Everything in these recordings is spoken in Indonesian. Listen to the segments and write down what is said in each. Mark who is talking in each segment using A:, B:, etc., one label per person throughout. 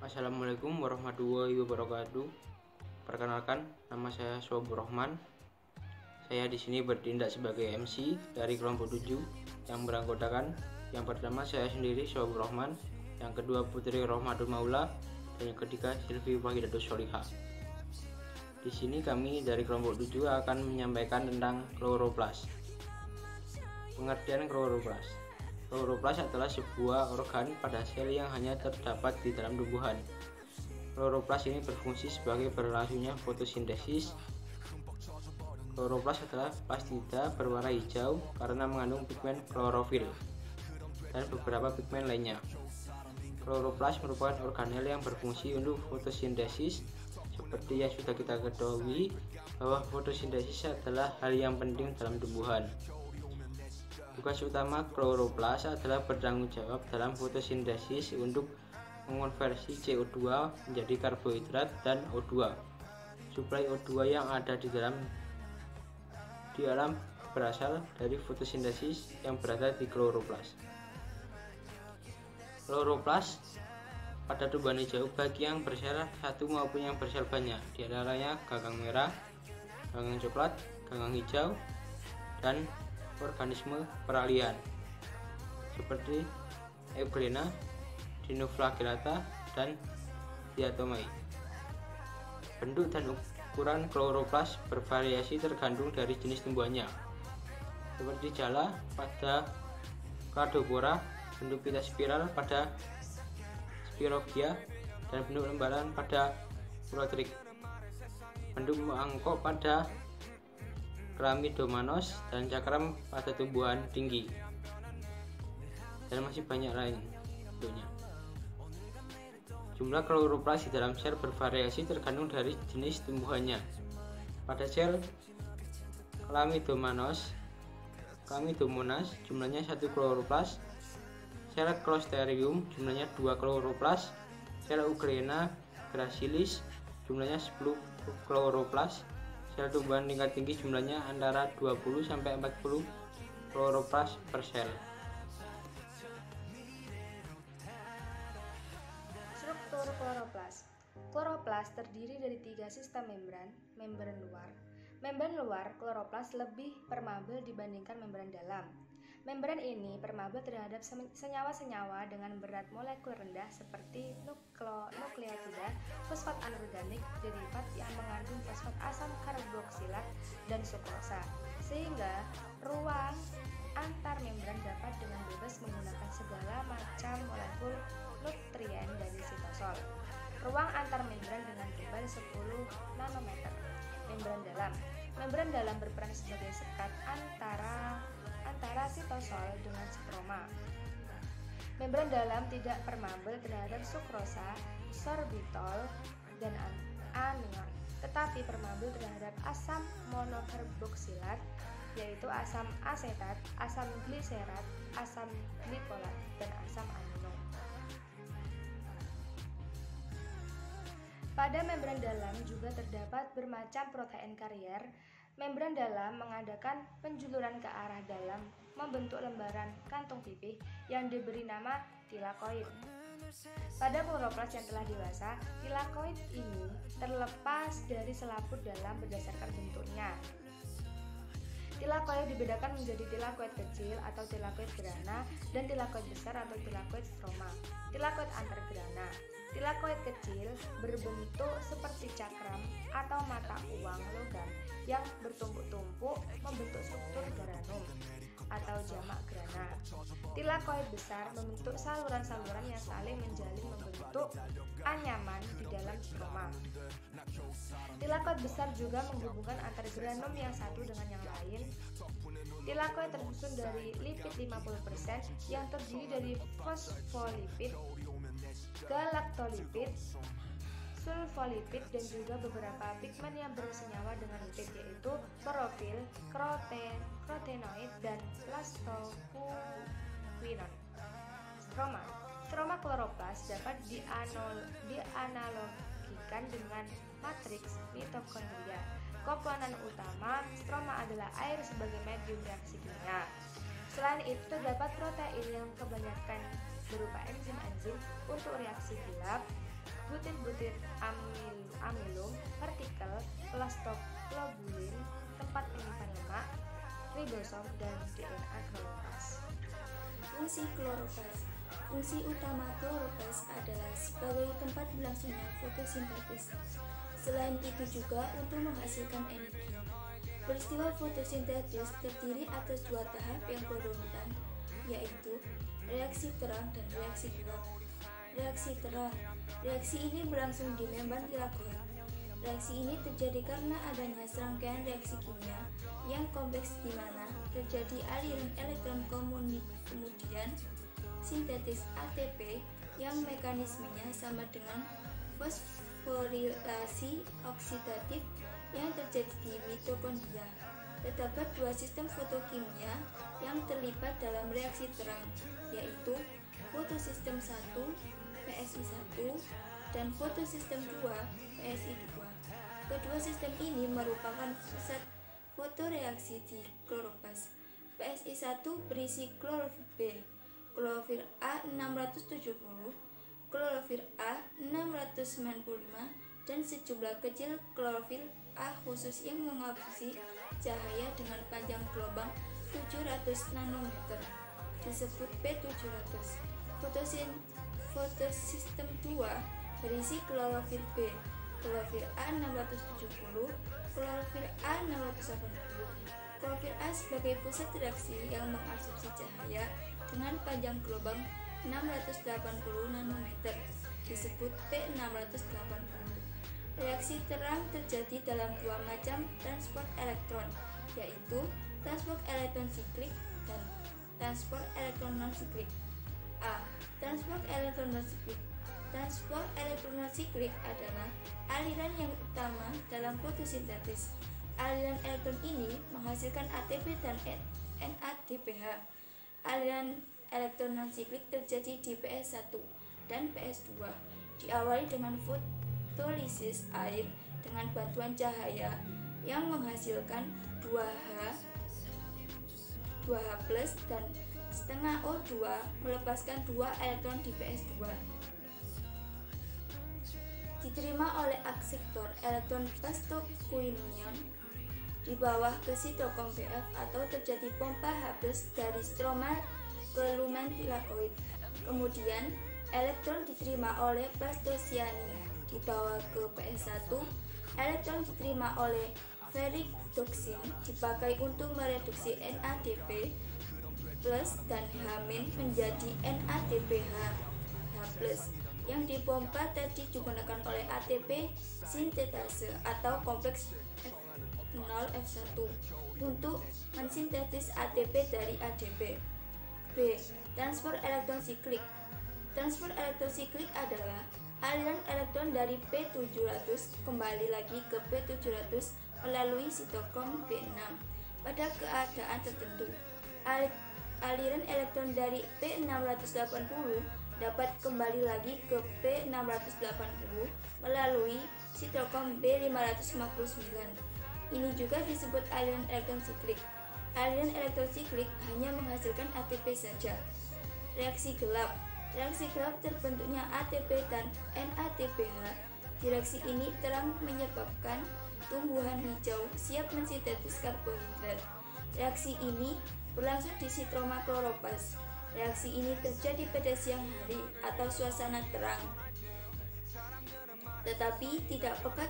A: Assalamualaikum warahmatullahi wabarakatuh. Perkenalkan, nama saya Sobur Rahman. Saya di sini bertindak sebagai MC dari kelompok 7 yang beranggotakan yang pertama saya sendiri Sobur Rahman, yang kedua Putri Rohmatul Maula, dan yang ketiga Silvi Wahidatus Solihah. Di sini kami dari kelompok 7 akan menyampaikan tentang kloroplas. Pengertian kloroplas. Kloroplas adalah sebuah organ pada sel yang hanya terdapat di dalam tumbuhan. Kloroplas ini berfungsi sebagai berlangsungnya fotosintesis. Kloroplas adalah plastida berwarna hijau karena mengandung pigmen klorofil dan beberapa pigmen lainnya. Kloroplas merupakan organel yang berfungsi untuk fotosintesis. Seperti yang sudah kita ketahui bahwa fotosintesis adalah hal yang penting dalam tumbuhan. Tugas utama kloroplas adalah bertanggung jawab dalam fotosintesis untuk mengonversi CO2 menjadi karbohidrat dan O2. Suplai O2 yang ada di alam berasal dari fotosintesis yang berada di kloroplas. Kloroplas pada tumbuhan hijau bagi yang bersel satu maupun yang bersel banyak, di antaranya gagang merah, gagang coklat, gagang hijau, dan organisme peralihan seperti Euglena, Dinoflagellata, dan Diatomai. Bentuk dan ukuran kloroplas bervariasi tergantung dari jenis tumbuhannya, seperti jala pada Cladopora, bentuk pita spiral pada Spirogyra, dan bentuk lembaran pada Urotric, bentuk mangkok pada Chlamydomonas, dan cakram pada tumbuhan tinggi, dan masih banyak lain bentuknya. Jumlah kloroplas di dalam sel bervariasi tergantung dari jenis tumbuhannya. Pada sel Chlamydomonas jumlahnya 1 kloroplas, sel Clostridium jumlahnya 2 kloroplas, sel Euglena gracilis jumlahnya 10 kloroplas. Sel tumbuhan tingkat tinggi jumlahnya antara 20-40 kloroplas per sel.
B: Struktur kloroplas. Kloroplas terdiri dari 3 sistem membran. Membran luar kloroplas lebih permabel dibandingkan membran dalam. Membran ini permabel terhadap senyawa-senyawa dengan berat molekul rendah seperti nukleotida, fosfat anorganik, derivat yang mengandung fosfat asam karboksilat, dan sukrosa, sehingga ruang antar membran dapat dengan bebas menggunakan segala macam molekul nutrien dari sitosol. Ruang antar membran dengan tebal 10 nanometer. Membran dalam berperan sebagai sekat antara sitosol dengan stroma. Membran dalam tidak permabel terhadap sukrosa, sorbitol, dan anion, tetapi permabel terhadap asam monokarboksilat, yaitu asam asetat, asam gliserat, asam glikolat, dan asam amino. Pada membran dalam juga terdapat bermacam protein karier. Membran dalam mengadakan penjuluran ke arah dalam membentuk lembaran kantung pipih yang diberi nama tilakoid. Pada kloroplas yang telah dewasa, tilakoid ini terlepas dari selaput dalam berdasarkan bentuknya. Tilakoid dibedakan menjadi tilakoid kecil atau tilakoid grana dan tilakoid besar atau tilakoid stroma. Tilakoid antargrana. Tilakoid kecil berbentuk seperti cakram atau mata uang logam yang bertumpuk-tumpuk membentuk struktur granum atau jamak grana. Tilakoid besar membentuk saluran-saluran yang saling menjalin membentuk anyaman di dalam stroma. Tilakoid besar juga menghubungkan antar granum yang satu dengan yang lain. Tilakoid tersusun dari lipid 50% yang terdiri dari fosfolipid, galaktolipid, sulfolipid, dan juga beberapa pigmen yang bersenyawa dengan lipid, yaitu klorofil, carotenoid, dan plastoquinone. Stroma kloroplas dapat dianalogikan dengan matriks mitokondria. Komponen utama stroma adalah air sebagai medium reaksi kimia. Selain itu, terdapat protein yang kebanyakan berupa enzim-enzim untuk reaksi gelap, butir-butir amilum, partikel, plastoglobulin, tempat penyimpan lemak, ribosom, dan DNA kloroplas.
C: Fungsi kloroplas. Fungsi utama kloroplas adalah sebagai tempat berlangsungnya fotosintesis. Selain itu juga untuk menghasilkan energi. Peristiwa fotosintesis terdiri atas dua tahap yang berurutan, yaitu reaksi terang dan reaksi gelap. Reaksi terang. Reaksi ini berlangsung di membran tilakoid. Reaksi ini terjadi karena adanya serangkaian reaksi kimia yang kompleks di mana terjadi aliran elektron kemudian sintetis ATP yang mekanismenya sama dengan fosforilasi oksidatif yang terjadi di mitokondria. Terdapat dua sistem fotokimia yang terlibat dalam reaksi terang, yaitu fotosistem 1 PSI1 dan fotosistem 2 PSI2. Kedua sistem ini merupakan pusat fotoreaksi di kloroplas. PSI1 berisi klorofil B, klorofil A670, klorofil A695, dan sejumlah kecil klorofil A khusus yang mengabsorpsi cahaya dengan panjang gelombang 700 nanometer, disebut P700. Fotosistem 2 berisi klorofil B, klorofil A670, klorofil A680. Klorofil A sebagai pusat reaksi yang mengabsorpsi cahaya dengan panjang gelombang 680 nanometer, disebut P680. Reaksi terang terjadi dalam dua macam transport elektron, yaitu transport elektron siklik dan transport elektron non-siklik. A. Transport elektron non-siklik. Transport elektron non-siklik adalah aliran yang utama dalam fotosintesis. Aliran elektron ini menghasilkan ATP dan NADPH. Aliran elektron non-siklik terjadi di PS1 dan PS2, diawali dengan fotolisis air dengan bantuan cahaya yang menghasilkan 2H dan setengah O2 melepaskan 2 elektron di PS2. Diterima oleh akseptor elektron plastoquinion di bawah ke sitokom BF atau terjadi pompa H+ dari stroma ke lumen tilakoid. Kemudian elektron diterima oleh plastocyanin dibawa ke PS1. Elektron diterima oleh ferridoxin dipakai untuk mereduksi NADP plus dan H- menjadi NADPH H+ yang dipompa tadi digunakan oleh ATP sintetase atau kompleks F0F1 untuk mensintetis ATP dari ADP. B. Transfer elektron siklik. Transfer elektron siklik adalah aliran elektron dari P700 kembali lagi ke P700 melalui sitokom B6 pada keadaan tertentu. Aliran elektron dari P680 dapat kembali lagi ke P680 melalui sitokom B559. Ini juga disebut aliran elektron siklik. Aliran elektron siklik hanya menghasilkan ATP saja. Reaksi gelap. Reaksi gelap terbentuknya ATP dan NADPH. Di reaksi ini terang menyebabkan tumbuhan hijau siap mensintetis karbohidrat. Reaksi ini berlangsung di sitroma kloroplas. Reaksi ini terjadi pada siang hari atau suasana terang, tetapi tidak peka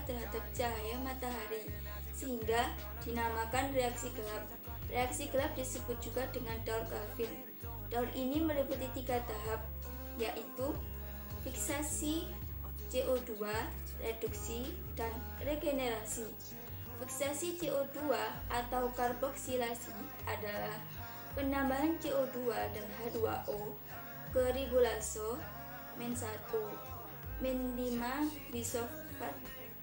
C: terhadap cahaya matahari, sehingga dinamakan reaksi gelap. Reaksi gelap disebut juga dengan daur Calvin. Daur ini meliputi 3 tahap, yaitu fiksasi CO2, reduksi, dan regenerasi. Fiksasi CO2 atau karboksilasi adalah penambahan CO2 dan H2O ke ribulase -1 -5 bisulfat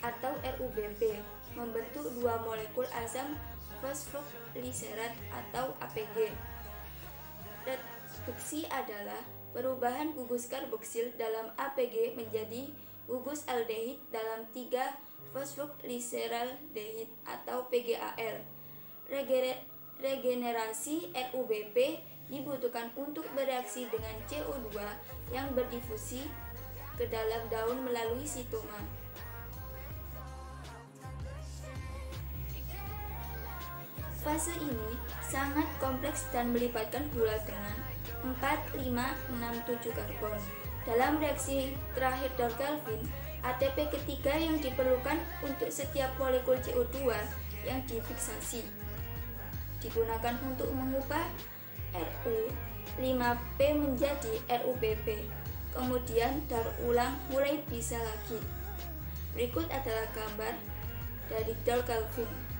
C: atau RUBP membentuk 2 molekul asam fosfogliserat atau APG. Reduksi adalah perubahan gugus karboksil dalam APG menjadi gugus aldehid dalam 3 fosfogliseraldehid atau PGAL. Regenerasi RUBP dibutuhkan untuk bereaksi dengan CO2 yang berdifusi ke dalam daun melalui sitoma. Fase ini sangat kompleks dan melibatkan gula dengan 4, 5, 6, 7 karbon. Dalam reaksi terakhir Dolke-Calvin, ATP ketiga yang diperlukan untuk setiap molekul CO2 yang difiksasi digunakan untuk mengubah Ru5P menjadi RuPP. Kemudian daur ulang mulai bisa lagi. Berikut adalah gambar dari Dolke-Calvin.